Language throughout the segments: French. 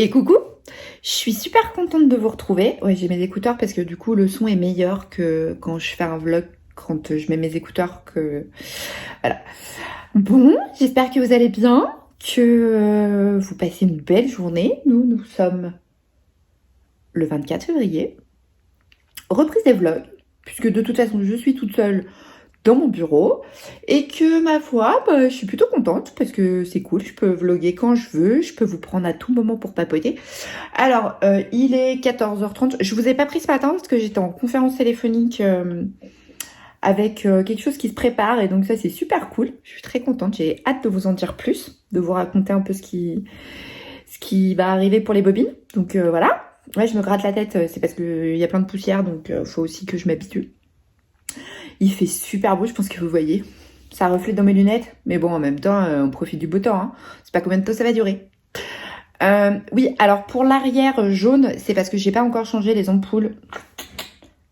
Et coucou, je suis super contente de vous retrouver. Ouais, j'ai mes écouteurs parce que du coup le son est meilleur que quand je fais un vlog, quand je mets mes écouteurs que... Voilà. Bon, j'espère que vous allez bien, que vous passez une belle journée. Nous sommes le 24 février. Reprise des vlogs, puisque de toute façon je suis toute seule dans mon bureau et que ma foi, je suis plutôt contente parce que c'est cool, je peux vlogger quand je veux, je peux vous prendre à tout moment pour papoter. Alors, il est 14h30, je vous ai pas pris ce matin parce que j'étais en conférence téléphonique avec quelque chose qui se prépare et donc ça c'est super cool, je suis très contente, j'ai hâte de vous en dire plus, de vous raconter un peu ce qui va arriver pour les bobines, donc voilà. Ouais, je me gratte la tête, c'est parce qu'il y a plein de poussière, donc faut aussi que je m'habitue. Il fait super beau, je pense que vous voyez. Ça reflète dans mes lunettes. Mais bon, en même temps, on profite du beau temps. Hein. C'est pas combien de temps ça va durer. Oui, alors pour l'arrière jaune, c'est parce que j'ai pas encore changé les ampoules.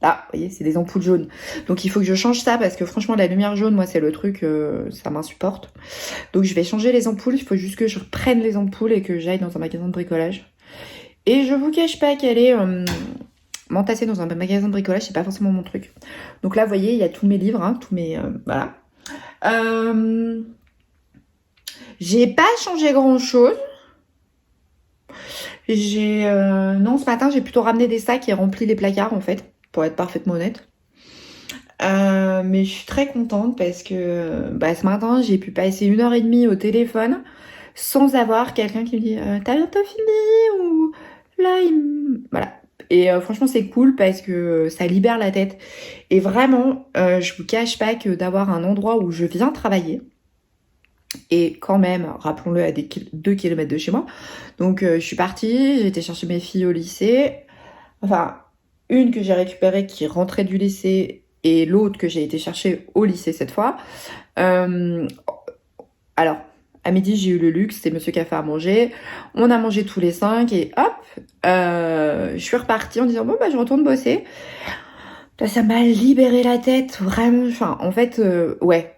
Là, vous voyez, c'est des ampoules jaunes. Donc il faut que je change ça parce que franchement, la lumière jaune, moi, c'est le truc, ça m'insupporte. Donc je vais changer les ampoules. Il faut juste que je reprenne les ampoules et que j'aille dans un magasin de bricolage. Et je vous cache pas qu'elle est... m'entasser dans un magasin de bricolage, c'est pas forcément mon truc. Donc là, vous voyez, il y a tous mes livres, hein, tous mes... voilà. J'ai pas changé grand-chose. Non, ce matin, j'ai plutôt ramené des sacs et rempli les placards, en fait, pour être parfaitement honnête. Mais je suis très contente parce que ce matin, j'ai pu passer 1h30 au téléphone sans avoir quelqu'un qui me dit « T'as bientôt fini ?» ou « Là, Voilà. Et franchement, c'est cool parce que ça libère la tête. Et vraiment, je vous cache pas que d'avoir un endroit où je viens travailler, et quand même, rappelons-le, à 2 km de chez moi. Donc, je suis partie, j'ai été chercher mes filles au lycée. Enfin, une que j'ai récupérée qui rentrait du lycée et l'autre que j'ai été chercher au lycée cette fois. Alors, à midi, j'ai eu le luxe, c'est monsieur qui a fait à manger. On a mangé tous les 5 et hop, je suis repartie en disant bon je retourne bosser. Ça m'a libéré la tête, vraiment. Enfin, en fait, ouais,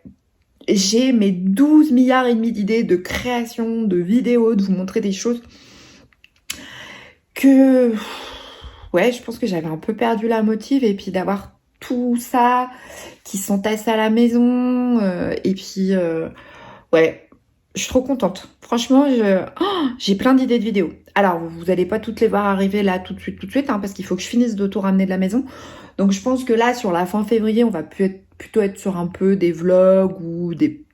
j'ai mes 12 milliards et demi d'idées de création, de vidéos, de vous montrer des choses que, ouais, je pense que j'avais un peu perdu la motive et puis d'avoir tout ça qui s'entasse à la maison et puis, ouais. Je suis trop contente. Franchement, j'ai plein d'idées de vidéos. Alors, vous n'allez pas toutes les voir arriver là tout de suite, hein, parce qu'il faut que je finisse de tout ramener de la maison. Donc, je pense que là, sur la fin février, on va plutôt être sur un peu des vlogs ou des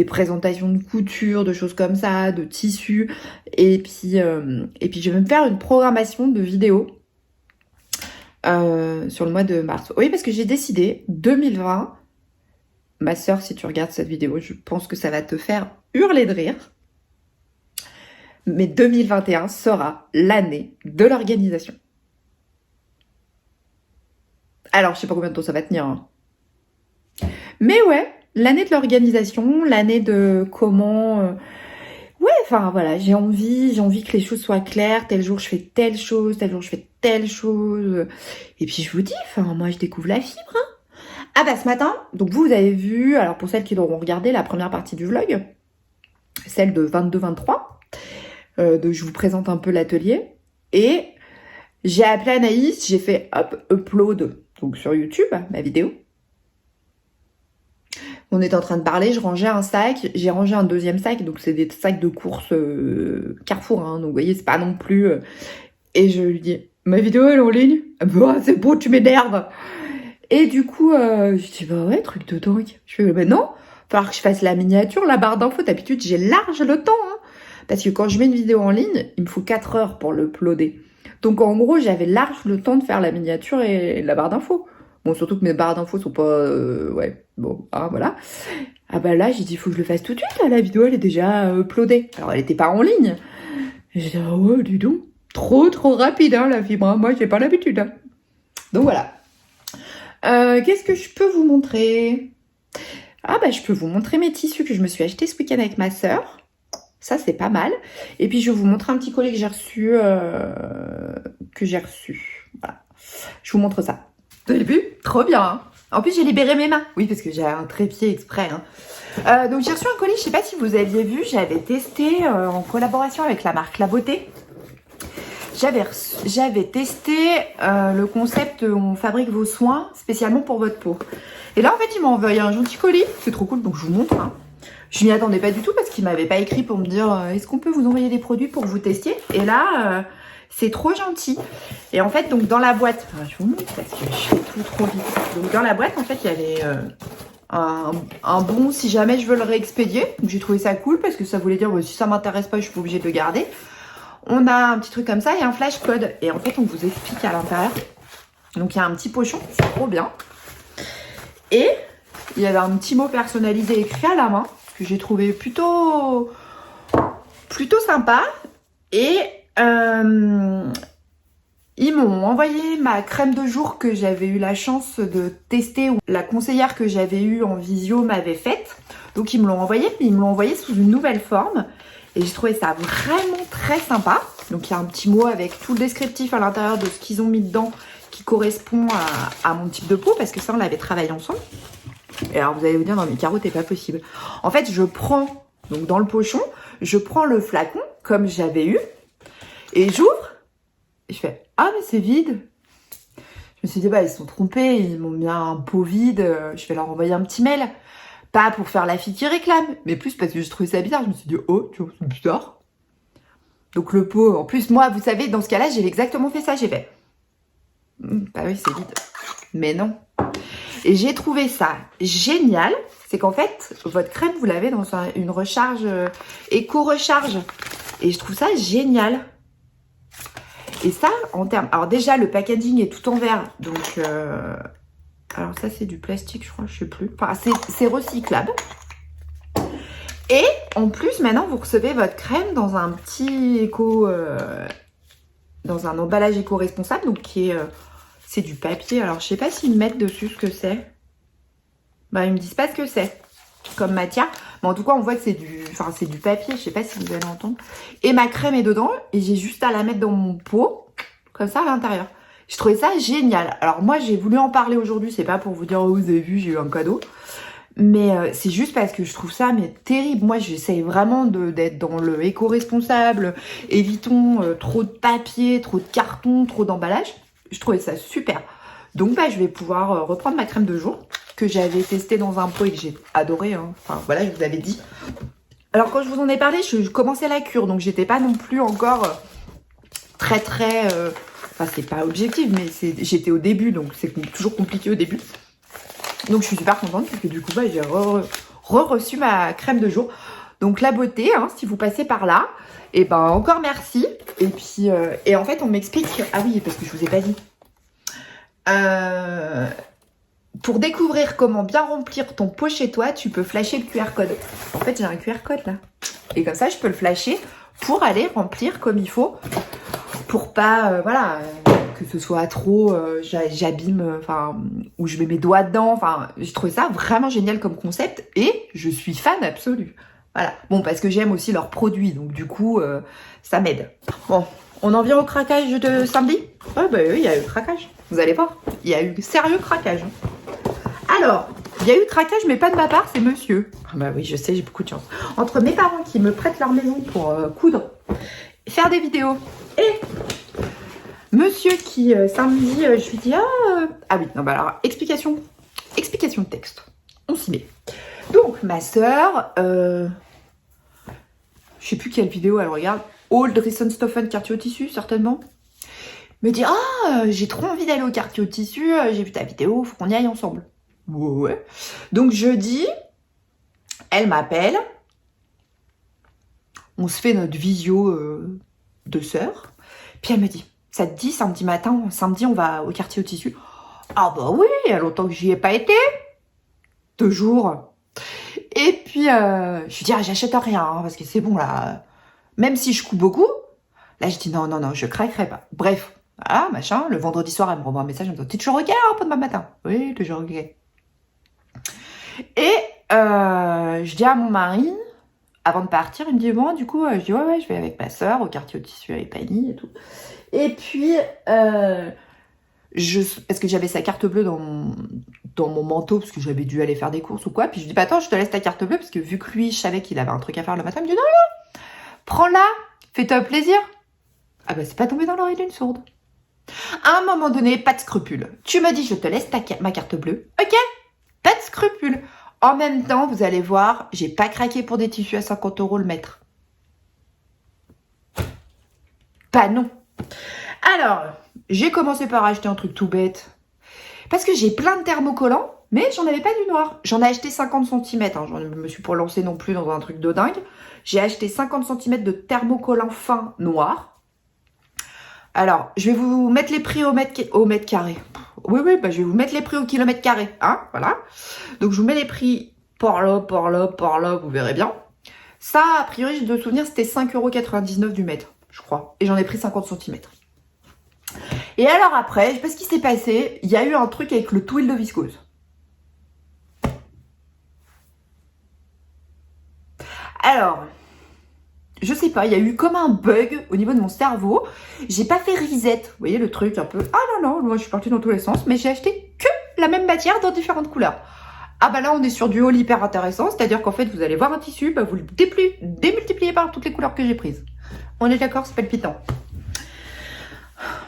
présentations de couture, de choses comme ça, de tissus. Et puis, je vais me faire une programmation de vidéos sur le mois de mars. Oui, parce que j'ai décidé, 2020... Ma sœur, si tu regardes cette vidéo, je pense que ça va te faire hurler de rire. Mais 2021 sera l'année de l'organisation. Alors, je sais pas combien de temps ça va tenir. Hein. Mais ouais, l'année de l'organisation, l'année de comment... Ouais, enfin voilà, j'ai envie que les choses soient claires. Tel jour, je fais telle chose, tel jour, je fais telle chose. Et puis, je vous dis, enfin, moi, je découvre la fibre, hein. Ah ce matin, donc vous avez vu, alors pour celles qui l'auront regardé, la première partie du vlog, celle de 22-23, je vous présente un peu l'atelier, et j'ai appelé Anaïs, j'ai fait hop, upload, donc sur YouTube, ma vidéo. On était en train de parler, je rangeais un sac, j'ai rangé un deuxième sac, donc c'est des sacs de course Carrefour, hein, donc vous voyez, c'est pas non plus... et je lui dis, ma vidéo elle est en ligne? C'est beau, tu m'énerves. Et du coup, je dis, ouais, truc de dingue. Je fais, non, il va falloir que je fasse la miniature, la barre d'infos. D'habitude, j'ai large le temps, hein. Parce que quand je mets une vidéo en ligne, il me faut 4 heures pour le uploader. Donc, en gros, j'avais large le temps de faire la miniature et la barre d'infos. Bon, surtout que mes barres d'infos sont pas... ouais, bon, hein, voilà. Ah là, j'ai dit, il faut que je le fasse tout de suite, là. La vidéo, elle est déjà uploadée. Alors, elle était pas en ligne. J'ai dit, ouais, dis donc. Trop rapide, hein, la fibre. Hein. Moi, j'ai pas l'habitude. Hein. Donc, voilà. Qu'est-ce que je peux vous montrer? Je peux vous montrer mes tissus que je me suis acheté ce week-end avec ma sœur. Ça, c'est pas mal. Et puis, je vais vous montrer un petit collet que j'ai reçu. Voilà. Je vous montre ça. Vous avez vu? Trop bien. Hein, en plus, j'ai libéré mes mains. Oui, parce que j'ai un trépied exprès. Hein. Donc, j'ai reçu un colis. Je sais pas si vous aviez vu. J'avais testé en collaboration avec la marque La Beauté. j'avais testé le concept on fabrique vos soins spécialement pour votre peau. Et là en fait il m'a envoyé un gentil colis, c'est trop cool, donc je vous montre. Hein. Je m'y attendais pas du tout parce qu'il m'avait pas écrit pour me dire est-ce qu'on peut vous envoyer des produits pour que vous testiez. Et là c'est trop gentil. Et en fait donc dans la boîte, je vous montre parce que je fais tout trop vite. Donc dans la boîte en fait il y avait un bon si jamais je veux le réexpédier. Donc j'ai trouvé ça cool parce que ça voulait dire si ça m'intéresse pas je suis pas obligée de le garder. On a un petit truc comme ça et un flash code. Et en fait, on vous explique à l'intérieur. Donc, il y a un petit pochon, c'est trop bien. Et il y avait un petit mot personnalisé écrit à la main que j'ai trouvé plutôt sympa. Et ils m'ont envoyé ma crème de jour que j'avais eu la chance de tester. La conseillère que j'avais eue en visio m'avait faite. Donc, ils me l'ont envoyé, mais ils me l'ont envoyé sous une nouvelle forme. Et j'ai trouvé ça vraiment très sympa. Donc il y a un petit mot avec tout le descriptif à l'intérieur de ce qu'ils ont mis dedans qui correspond à mon type de peau parce que ça on l'avait travaillé ensemble. Et alors vous allez vous dire non mais Caro t'es pas possible. En fait je prends, donc dans le pochon, je prends le flacon comme j'avais eu et j'ouvre et je fais ah mais c'est vide. Je me suis dit bah ils se sont trompés, ils m'ont mis un pot vide, je vais leur envoyer un petit mail. Pas pour faire la fille qui réclame, mais plus parce que je trouvais ça bizarre. Je me suis dit, oh, tu vois, c'est bizarre. Donc le pot, en plus, moi, vous savez, dans ce cas-là, j'ai exactement fait ça. J'ai fait, bah oui, c'est vide. Mais non. Et j'ai trouvé ça génial. C'est qu'en fait, votre crème, vous l'avez dans une recharge, éco-recharge. Et je trouve ça génial. Et ça, en termes... Alors déjà, le packaging est tout en verre. Donc... Alors ça c'est du plastique je crois, je sais plus. Enfin c'est recyclable. Et en plus maintenant vous recevez votre crème dans un petit dans un emballage éco-responsable. Donc qui est c'est du papier. Alors je sais pas s'ils mettent dessus ce que c'est. Bah ils me disent pas ce que c'est comme matière. Mais en tout cas on voit que c'est du papier. Je sais pas si vous allez entendre. Et ma crème est dedans et j'ai juste à la mettre dans mon pot comme ça à l'intérieur. Je trouvais ça génial. Alors moi, j'ai voulu en parler aujourd'hui. C'est pas pour vous dire, oh, vous avez vu, j'ai eu un cadeau. Mais c'est juste parce que je trouve ça mais terrible. Moi, j'essaye vraiment d'être dans le éco-responsable. Évitons trop de papier, trop de carton, trop d'emballage. Je trouvais ça super. Donc, bah, je vais pouvoir reprendre ma crème de jour que j'avais testée dans un pot et que j'ai adoré. Hein. Enfin, voilà, je vous avais dit. Alors, quand je vous en ai parlé, je commençais la cure. Donc, j'étais pas non plus encore très... Enfin, c'est pas objectif, mais j'étais au début, donc c'est toujours compliqué au début. Donc, je suis super contente parce que du coup, bah, j'ai reçu ma crème de jour. Donc, la beauté, hein, si vous passez par là, et ben encore merci. Et puis, et en fait, on m'explique... Ah oui, parce que je vous ai pas dit. Pour découvrir comment bien remplir ton pot chez toi, tu peux flasher le QR code. En fait, j'ai un QR code là. Et comme ça, je peux le flasher pour aller remplir comme il faut. Pour pas, voilà, que ce soit trop, j'abîme, enfin, ou je mets mes doigts dedans. Enfin, j'ai trouvé ça vraiment génial comme concept et je suis fan absolue. Voilà. Bon, parce que j'aime aussi leurs produits, donc du coup, ça m'aide. Bon, on en vient au craquage de samedi. Ouais, bah oui, il y a eu craquage. Vous allez voir, il y a eu sérieux craquage. Alors, il y a eu craquage, mais pas de ma part, c'est monsieur. Ah bah oui, je sais, j'ai beaucoup de chance. Entre mes parents qui me prêtent leur maison pour coudre, faire des vidéos, et monsieur qui, samedi, je lui dis, ah oui, non, bah alors, explication de texte. On s'y met. Donc, ma sœur, je sais plus quelle vidéo elle regarde, Old Risenstoffen quartier au tissu, certainement, me dit, j'ai trop envie d'aller au quartier au tissu, j'ai vu ta vidéo, faut qu'on y aille ensemble. Ouais. Donc, jeudi, elle m'appelle, on se fait notre visio de sœurs, puis elle me dit, ça te dit samedi matin, samedi on va au quartier au tissu? Ah bah oui, il y a longtemps que j'y ai pas été. 2 jours. Et puis, je lui dis, j'achète rien, hein, parce que c'est bon là. Même si je couds beaucoup, là je dis non, je craquerai pas. Bref, voilà, machin. Le vendredi soir, elle me renvoie un message, elle me dit, t'es toujours ok pour demain matin? Oui, toujours ok. Et je dis à mon mari, avant de partir, il me dit, bon, du coup, je dis, ouais, je vais avec ma soeur au quartier au tissu avec Pani et tout. Et puis, parce que j'avais sa carte bleue dans mon manteau, parce que j'avais dû aller faire des courses ou quoi. Puis je dis, bah attends, je te laisse ta carte bleue, parce que vu que lui, je savais qu'il avait un truc à faire le matin, il me dit, non, prends-la, fais-toi plaisir. Ah bah c'est pas tombé dans l'oreille d'une sourde. À un moment donné, pas de scrupule. Tu me dis, je te laisse ma carte bleue. Ok, pas de scrupule. En même temps, vous allez voir, j'ai pas craqué pour des tissus à 50 € le mètre. Pas non. Alors, j'ai commencé par acheter un truc tout bête. Parce que j'ai plein de thermocollants, mais j'en avais pas du noir. J'en ai acheté 50 cm. Hein. Je me suis pas lancée non plus dans un truc de dingue. J'ai acheté 50 cm de thermocollants fins noirs. Alors, je vais vous mettre les prix au mètre carré. Oui, bah, je vais vous mettre les prix au kilomètre carré. Hein, voilà. Donc, je vous mets les prix par là, vous verrez bien. Ça, a priori, j'ai de souvenir, c'était 5,99 € du mètre, je crois. Et j'en ai pris 50 cm. Et alors après, je sais pas ce qui s'est passé, il y a eu un truc avec le twill de viscose. Alors, je sais pas, il y a eu comme un bug au niveau de mon cerveau. J'ai pas fait reset, vous voyez le truc un peu. Ah non, moi je suis partie dans tous les sens, mais j'ai acheté que la même matière dans différentes couleurs. Ah bah là on est sur du haul hyper intéressant, c'est-à-dire qu'en fait vous allez voir un tissu, bah vous le démultipliez par toutes les couleurs que j'ai prises. On est d'accord, c'est palpitant.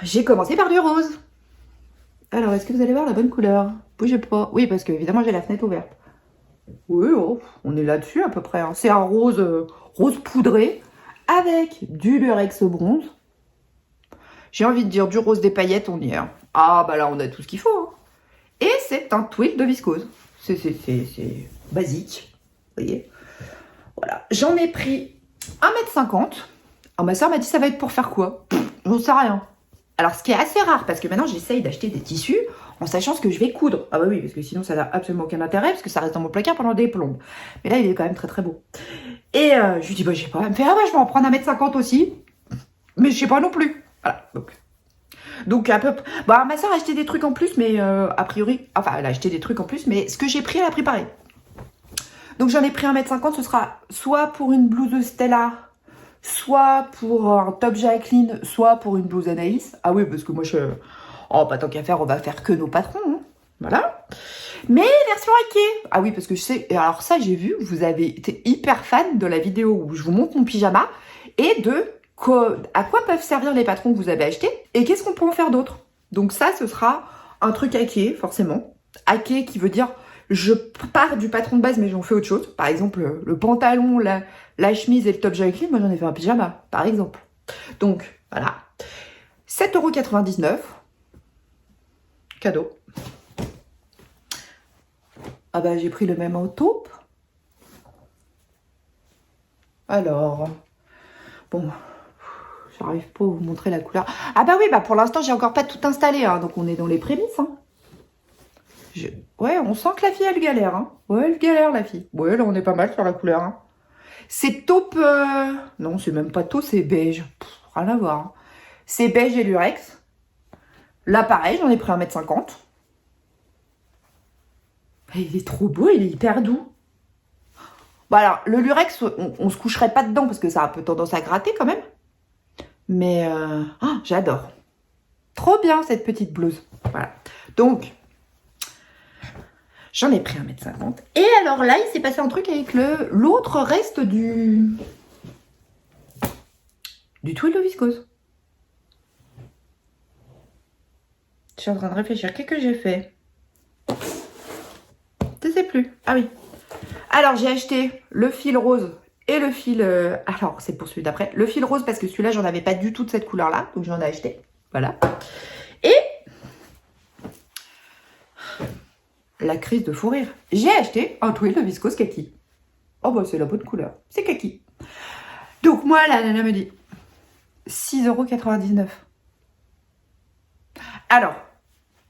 J'ai commencé par du rose. Alors est-ce que vous allez voir la bonne couleur? Bougez pas. Oui, parce que évidemment j'ai la fenêtre ouverte. Oui, oh, on est là-dessus à peu près. Hein. C'est un rose, rose poudré avec du lurex bronze. J'ai envie de dire du rose des paillettes, on y est. Hein. Ah bah là on a tout ce qu'il faut. Hein. Et c'est un twill de viscose. C'est basique. Vous voyez. Voilà. J'en ai pris 1,50 m. Alors ma soeur m'a dit ça va être pour faire quoi? J'en sais rien. Alors ce qui est assez rare parce que maintenant j'essaye d'acheter des tissus en sachant ce que je vais coudre. Ah bah oui, parce que sinon ça n'a absolument aucun intérêt parce que ça reste dans mon placard pendant des plombes. Mais là il est quand même très très beau. Et je lui dis bah je sais pas. Elle me fait ah ouais je vais en prendre 1,50 m aussi. Mais je sais pas non plus. Voilà. Donc à peu près. Bah ma soeur a acheté des trucs en plus mais a priori. Enfin elle a acheté des trucs en plus mais ce que j'ai pris elle a pris pareil. Donc j'en ai pris 1,50 m, ce sera soit pour une blouse de Stella, soit pour un top Jacqueline, soit pour une blouse Anaïs. Ah oui, parce que moi, oh, pas tant qu'à faire, on va faire que nos patrons. Hein. Voilà. Mais version hackée. Ah oui, parce que je sais... Alors ça, j'ai vu, vous avez été hyper fan de la vidéo où je vous montre mon pyjama et de à quoi peuvent servir les patrons que vous avez achetés et qu'est-ce qu'on peut en faire d'autre. Donc ça, ce sera un truc hacké, forcément. Hacké qui veut dire... Je pars du patron de base, mais j'en fais autre chose. Par exemple, le pantalon, la chemise et le top Jacqueline, moi j'en ai fait un pyjama, par exemple. Donc, voilà. 7,99 €. Cadeau. Ah bah, j'ai pris le même en taupe. Alors, bon, j'arrive pas à vous montrer la couleur. Ah bah oui, bah pour l'instant, j'ai encore pas tout installé, hein, donc on est dans les prémices, hein. Ouais, on sent que la fille, elle galère. Hein. Ouais, elle galère, la fille. Ouais, là, on est pas mal sur la couleur. Hein. C'est taupe... Non, c'est même pas taupe, c'est beige. Pff, rien à voir. Hein. C'est beige et lurex. Là, pareil, j'en ai pris 1,50 m. Il est trop beau, il est hyper doux. Bon, alors, le lurex, on se coucherait pas dedans parce que ça a un peu tendance à gratter quand même. Mais, oh, j'adore. Trop bien, cette petite blouse. Voilà. Donc... J'en ai pris 1,50 m. Et alors là, il s'est passé un truc avec l'autre reste du twill de viscose. Je suis en train de réfléchir. Qu'est-ce que j'ai fait? Je sais plus. Ah oui. Alors, j'ai acheté le fil rose et le fil... Alors, c'est pour celui d'après. Le fil rose parce que celui-là, j'en avais pas du tout de cette couleur-là. Donc, j'en ai acheté. Voilà. Et... la crise de fou rire. J'ai acheté un twill de viscose kaki. Oh bah c'est la bonne couleur. C'est kaki. Donc moi, la nana me dit 6,99 €. Alors,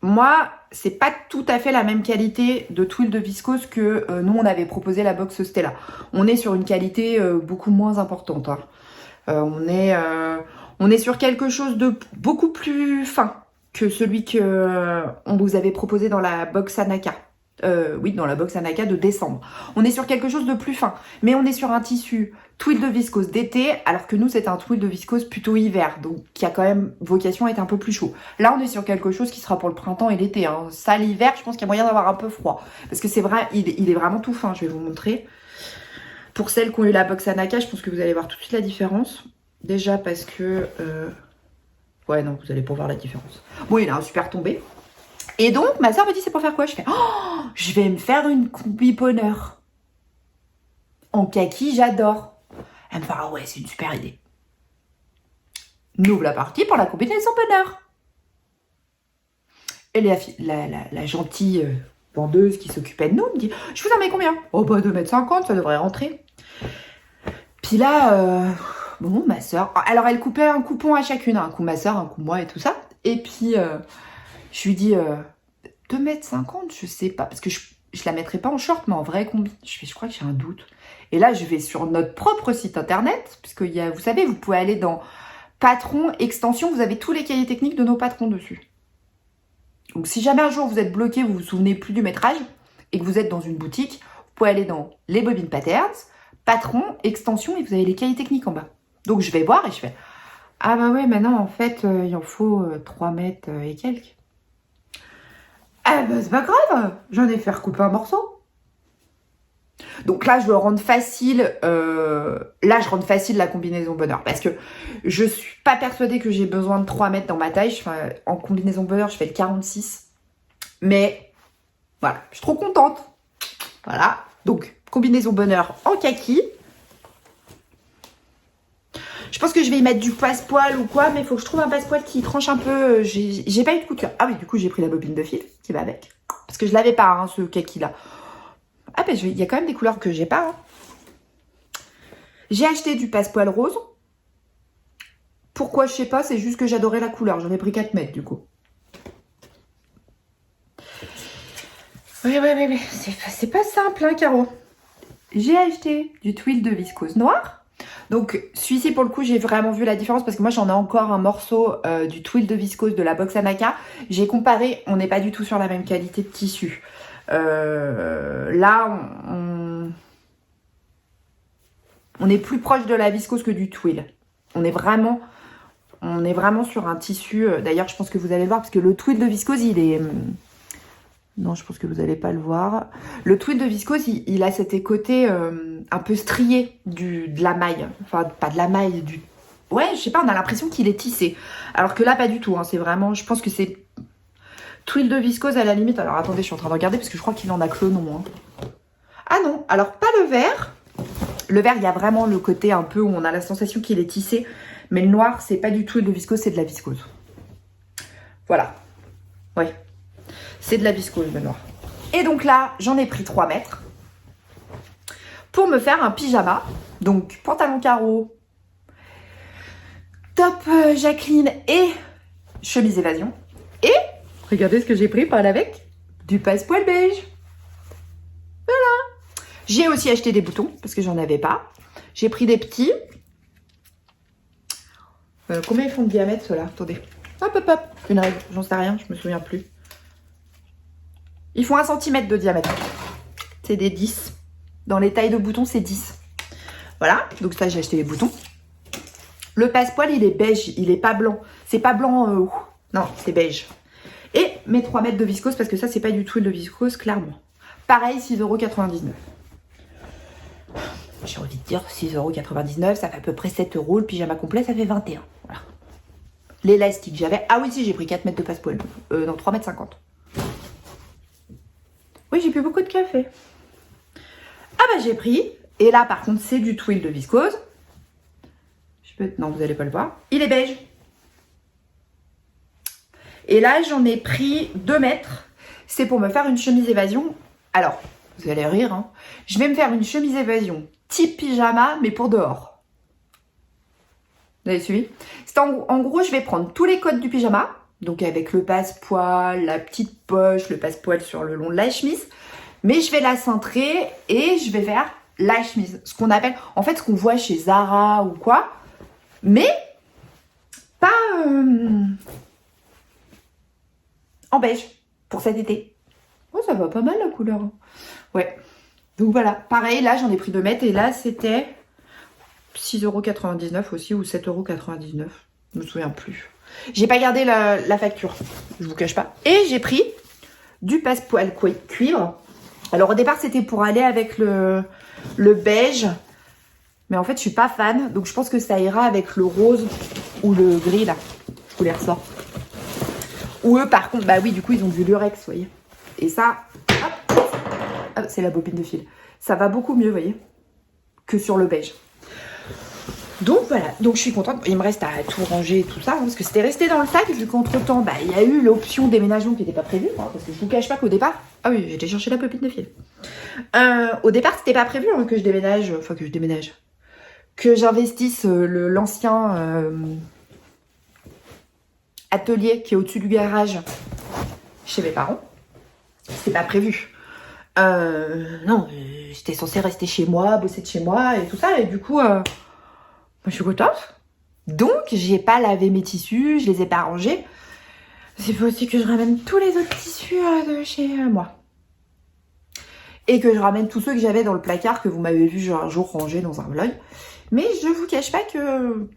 moi, c'est pas tout à fait la même qualité de twill de viscose que nous, on avait proposé la box Stella. On est sur une qualité beaucoup moins importante. Hein. On est sur quelque chose de beaucoup plus fin que celui que on vous avait proposé dans la box Anaka. Oui, dans la box Anaka de décembre. On est sur quelque chose de plus fin, mais on est sur un tissu twill de viscose d'été, alors que nous, c'est un twill de viscose plutôt hiver, donc qui a quand même vocation à être un peu plus chaud. Là, on est sur quelque chose qui sera pour le printemps et l'été. Hein. Ça, l'hiver, je pense qu'il y a moyen d'avoir un peu froid, parce que c'est vrai, il est vraiment tout fin, je vais vous montrer. Pour celles qui ont eu la box Anaka, je pense que vous allez voir tout de suite la différence. Déjà parce que Ouais, non, vous allez pas voir la différence. Bon, il a un super tombé. Et donc, ma soeur me dit, c'est pour faire quoi? Je fais, oh, je vais me faire une combi bonheur. En kaki, j'adore. Elle me fait, ah ouais, c'est une super idée. Nous ouvre la partie pour la combinaison bonheur. Et la gentille vendeuse qui s'occupait de nous me dit, je vous en mets combien? Oh bah 2,50 m, ça devrait rentrer. Puis là, bon, ma soeur, alors elle coupait un coupon à chacune, un coup ma soeur, un coup moi et tout ça. Et puis, je lui dis, 2,50 m, je sais pas, parce que je la mettrai pas en short, mais en vrai combi. Je crois que j'ai un doute. Et là, je vais sur notre propre site internet, puisque vous savez, vous pouvez aller dans patron, extension, vous avez tous les cahiers techniques de nos patrons dessus. Donc si jamais un jour vous êtes bloqué, vous vous souvenez plus du métrage, et que vous êtes dans une boutique, vous pouvez aller dans les bobines patterns, patron, extension, et vous avez les cahiers techniques en bas. Donc je vais voir et je fais, ah bah ouais, maintenant en fait, il en faut 3 mètres et quelques. Ah bah c'est pas grave, j'en ai fait recouper un morceau. Donc là, je veux rendre facile, je rends facile la combinaison bonheur, parce que je suis pas persuadée que j'ai besoin de 3 mètres dans ma taille. En combinaison bonheur, je fais le 46. Mais voilà, je suis trop contente. Voilà, donc combinaison bonheur en kaki. Je pense que je vais y mettre du passepoil ou quoi, mais il faut que je trouve un passepoil qui tranche un peu. J'ai pas eu de coup de cœur. Ah oui, du coup, j'ai pris la bobine de fil qui va avec. Parce que je l'avais pas, hein, ce kaki-là. Ah ben, il y a quand même des couleurs que j'ai pas. Hein. J'ai acheté du passepoil rose. Pourquoi, je sais pas, c'est juste que j'adorais la couleur. J'en ai pris 4 mètres, du coup. Oui. C'est pas simple, hein, Caro. J'ai acheté du twill de viscose noir. Donc, celui-ci, pour le coup, j'ai vraiment vu la différence parce que moi, j'en ai encore un morceau du twill de viscose de la box Anaka. J'ai comparé, on n'est pas du tout sur la même qualité de tissu. Là, on est plus proche de la viscose que du twill. On est vraiment sur un tissu. D'ailleurs, je pense que vous allez le voir parce que le twill de viscose, il est... Non, je pense que vous n'allez pas le voir. Le twill de viscose, il a cet côté un peu strié de la maille. Enfin, pas de la maille, du... Ouais, je sais pas, on a l'impression qu'il est tissé. Alors que là, pas du tout. Hein, c'est vraiment... Je pense que c'est... Twill de viscose à la limite. Alors attendez, je suis en train de regarder parce que je crois qu'il en a que le nom. Hein. Ah non, alors pas le vert. Le vert, il y a vraiment le côté un peu où on a la sensation qu'il est tissé. Mais le noir, c'est pas du twill de viscose, c'est de la viscose. Voilà. Ouais. C'est de la viscose, le noir. Et donc là, j'en ai pris 3 mètres pour me faire un pyjama. Donc, pantalon carreau, top Jacqueline et chemise évasion. Et regardez ce que j'ai pris par là avec du passepoil beige. Voilà. J'ai aussi acheté des boutons parce que j'en avais pas. J'ai pris des petits. Combien ils font de diamètre ceux-là? Attendez. Hop. Une règle, j'en sais rien, je me souviens plus. Ils font 1 cm de diamètre. C'est des 10. Dans les tailles de boutons, c'est 10. Voilà, donc ça, j'ai acheté les boutons. Le passepoil, il est beige, il est pas blanc. C'est pas blanc, non, c'est beige. Et mes 3 mètres de viscose, parce que ça, c'est pas du tout de viscose, clairement. Pareil, 6,99 €. J'ai envie de dire 6,99 €, ça fait à peu près 7 €. Le pyjama complet, ça fait 21. Voilà. L'élastique, j'avais... Ah oui, si, j'ai pris 4 mètres de passepoil. Non, 3,50 m. Oui, j'ai bu beaucoup de café. Ah bah j'ai pris. Et là, par contre, c'est du twill de viscose. Non, vous n'allez pas le voir. Il est beige. Et là, j'en ai pris 2 mètres. C'est pour me faire une chemise évasion. Alors, vous allez rire, hein. Je vais me faire une chemise évasion type pyjama, mais pour dehors. Vous avez suivi? En gros, je vais prendre tous les codes du pyjama. Donc avec le passepoil, la petite poche, le passepoil sur le long de la chemise. Mais je vais la cintrer et je vais faire la chemise. Ce qu'on appelle, en fait, ce qu'on voit chez Zara ou quoi. Mais pas en beige pour cet été. Oh, ça va pas mal la couleur. Ouais. Donc voilà. Pareil, là, j'en ai pris 2 mètres et là, c'était 6,99 € aussi ou 7,99 €. Je me souviens plus. J'ai pas gardé la facture, je vous cache pas. Et j'ai pris du passepoil cuivre. Alors au départ c'était pour aller avec le beige. Mais en fait je suis pas fan. Donc je pense que ça ira avec le rose ou le gris là. vous les ressors. Ou eux, par contre, bah oui, du coup, ils ont du lurex, vous voyez. Et ça, hop, c'est la bobine de fil. Ça va beaucoup mieux, vous voyez, que sur le beige. Donc voilà, donc je suis contente. Il me reste à tout ranger et tout ça, hein, parce que c'était resté dans le sac, vu qu'entre-temps, bah, il y a eu l'option déménagement qui n'était pas prévue, hein, parce que je vous cache pas qu'au départ... Ah oui, j'ai été chercher la bobine de fil. Au départ, c'était pas prévu hein, que je déménage, que j'investisse l'ancien atelier qui est au-dessus du garage chez mes parents. C'était pas prévu. Non, j'étais censée rester chez moi, bosser de chez moi et tout ça. Et du coup, moi, je suis contente. Donc, j'ai pas lavé mes tissus, je les ai pas rangés. C'est possible que je ramène tous les autres tissus de chez moi. Et que je ramène tous ceux que j'avais dans le placard que vous m'avez vu un jour ranger dans un vlog. Mais je vous cache pas que...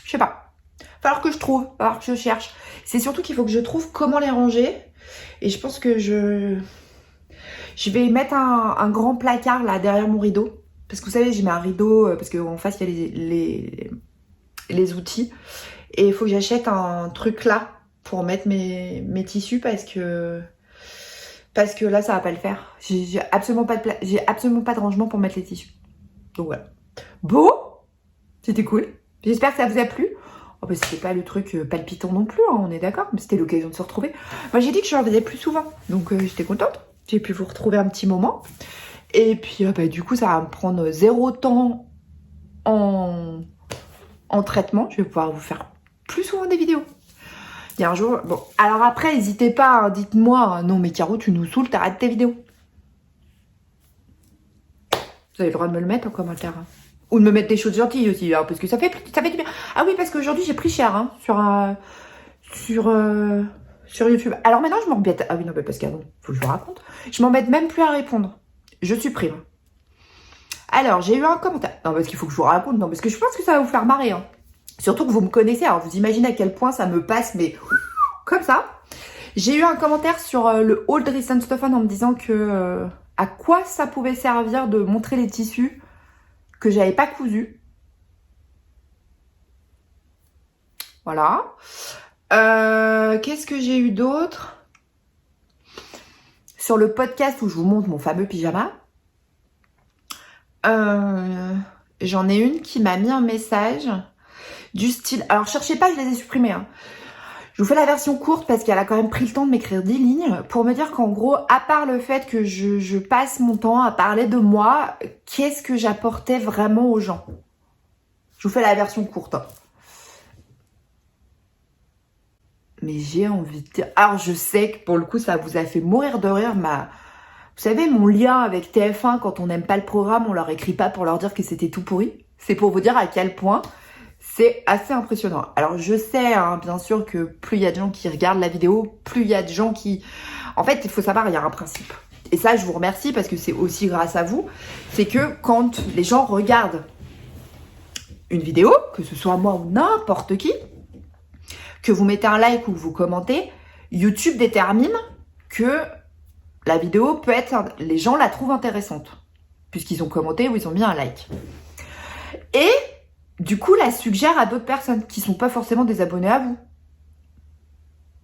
Je sais pas. Falloir que je trouve, falloir que je cherche. C'est surtout qu'il faut que je trouve comment les ranger. Et je pense que je vais mettre un grand placard là derrière mon rideau. Parce que vous savez, j'ai mis un rideau parce qu'en face il y a les outils. Et il faut que j'achète un truc là pour mettre mes tissus parce que là ça va pas le faire. J'ai absolument pas de rangement pour mettre les tissus. Donc voilà. Bon, c'était cool. J'espère que ça vous a plu. Oh bah c'était pas le truc palpitant non plus, hein, on est d'accord, mais c'était l'occasion de se retrouver. Moi j'ai dit que je revenais plus souvent, donc j'étais contente. J'ai pu vous retrouver un petit moment. Et puis bah, du coup ça va me prendre 0 temps en traitement. Je vais pouvoir vous faire plus souvent des vidéos. Il y a un jour... Bon, alors après, n'hésitez pas, hein, dites-moi, hein, non mais Caro, tu nous saoules, t'arrêtes tes vidéos. Vous avez le droit de me le mettre en commentaire. Hein. Ou de me mettre des choses gentilles aussi, hein, parce que ça fait du bien. Ah oui, parce qu'aujourd'hui, j'ai pris cher hein, sur YouTube. Alors maintenant, je m'embête... Ah oui, non, mais parce qu'avant, faut que je vous raconte. Je m'embête même plus à répondre. Je supprime. Alors, j'ai eu un commentaire. Non, parce qu'il faut que je vous raconte. Non, parce que je pense que ça va vous faire marrer. Hein. Surtout que vous me connaissez. Alors, vous imaginez à quel point ça me passe, mais comme ça. J'ai eu un commentaire sur le haul de Recent Stephen en me disant que... à quoi ça pouvait servir de montrer les tissus que j'avais pas cousus. Voilà. Qu'est-ce que j'ai eu d'autre? Sur le podcast où je vous montre mon fameux pyjama, j'en ai une qui m'a mis un message du style... Alors, cherchez pas, je les ai supprimés. Hein. Je vous fais la version courte parce qu'elle a quand même pris le temps de m'écrire 10 lignes pour me dire qu'en gros, à part le fait que je passe mon temps à parler de moi, qu'est-ce que j'apportais vraiment aux gens? Je vous fais la version courte. Hein. Mais j'ai envie de dire... Alors, je sais que pour le coup, ça vous a fait mourir de rire, Vous savez, mon lien avec TF1, quand on n'aime pas le programme, on leur écrit pas pour leur dire que c'était tout pourri. C'est pour vous dire à quel point c'est assez impressionnant. Alors, je sais, hein, bien sûr, que plus il y a de gens qui regardent la vidéo, plus il y a de gens qui... En fait, il faut savoir, il y a un principe. Et ça, je vous remercie parce que c'est aussi grâce à vous. C'est que quand les gens regardent une vidéo, que ce soit moi ou n'importe qui, que vous mettez un like ou que vous commentez, YouTube détermine que la vidéo peut être... Les gens la trouvent intéressante, puisqu'ils ont commenté ou ils ont mis un like. Et du coup, la suggère à d'autres personnes qui ne sont pas forcément des abonnés à vous.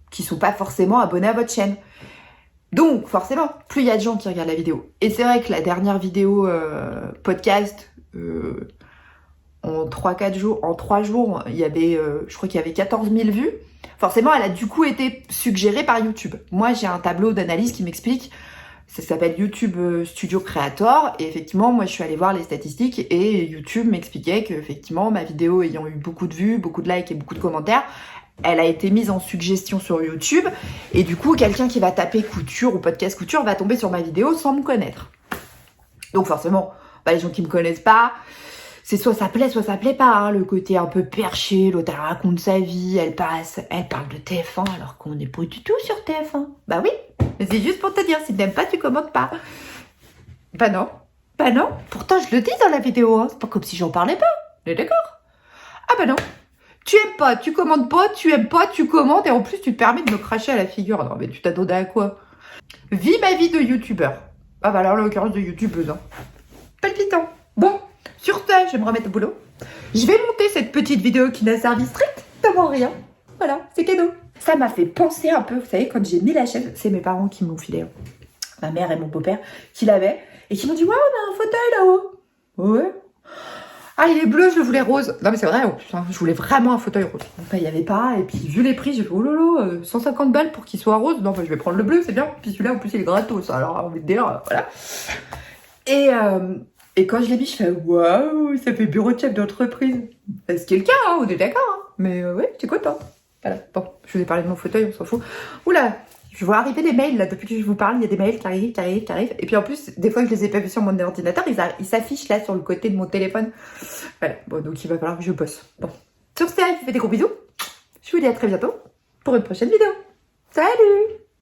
Qui ne sont pas forcément abonnés à votre chaîne. Donc, forcément, plus il y a de gens qui regardent la vidéo. Et c'est vrai que la dernière vidéo podcast... en 3-4 jours, en 3 jours, il y avait, je crois qu'il y avait 14 000 vues. Forcément, elle a du coup été suggérée par YouTube. Moi, j'ai un tableau d'analyse qui m'explique, ça s'appelle YouTube Studio Creator, et effectivement, moi, je suis allée voir les statistiques, et YouTube m'expliquait que, effectivement, ma vidéo ayant eu beaucoup de vues, beaucoup de likes et beaucoup de commentaires, elle a été mise en suggestion sur YouTube, et du coup, quelqu'un qui va taper couture ou podcast couture va tomber sur ma vidéo sans me connaître. Donc forcément, bah, les gens qui me connaissent pas... C'est soit ça plaît pas, hein, le côté un peu perché, l'autre elle raconte sa vie, elle parle de TF1 alors qu'on n'est pas du tout sur TF1. Bah oui, mais c'est juste pour te dire, si t'aimes pas, tu commentes pas. Bah non, pourtant je le dis dans la vidéo, hein. C'est pas comme si j'en parlais pas, on est d'accord? Ah bah non, tu aimes pas, tu commentes pas, tu aimes pas, tu commentes, et en plus tu te permets de me cracher à la figure. Non mais tu t'attendais à quoi? Vis ma vie de youtubeur. Ah bah alors, en l'occurrence de youtubeuse, hein. Palpitant. Bon. Sur ce, je vais me remettre au boulot. Je vais monter cette petite vidéo qui n'a servi strictement rien. Voilà, c'est cadeau. Ça m'a fait penser un peu, vous savez, quand j'ai mis la chaise, c'est mes parents qui m'ont filé, ma mère et mon beau-père, qui l'avaient, et qui m'ont dit, ouais, on a un fauteuil là-haut. Ouais. Ah, il est bleu, je le voulais rose. Non, mais c'est vrai, oh, putain, je voulais vraiment un fauteuil rose. Donc, il n'y avait pas, et puis vu les prix, j'ai fait, oh lolo, 150 balles pour qu'il soit rose. Non, bah, je vais prendre le bleu, c'est bien. Puis celui-là, en plus, il est gratos, alors envie de dire, voilà. Et quand je l'ai mis, je fais, waouh, ça fait bureau de chef d'entreprise. Ce qui est le cas, hein, on est d'accord, hein. Mais ouais, j'étais content. Voilà, bon, je vous ai parlé de mon fauteuil, on s'en fout. Oula, je vois arriver des mails, là, depuis que je vous parle, il y a des mails qui arrivent. Et puis en plus, des fois, je les ai pas vus sur mon ordinateur, ils s'affichent là, sur le côté de mon téléphone. Voilà, bon, donc il va falloir que je bosse. Bon, sur ce, je vous fais des gros bisous. Je vous dis à très bientôt pour une prochaine vidéo. Salut!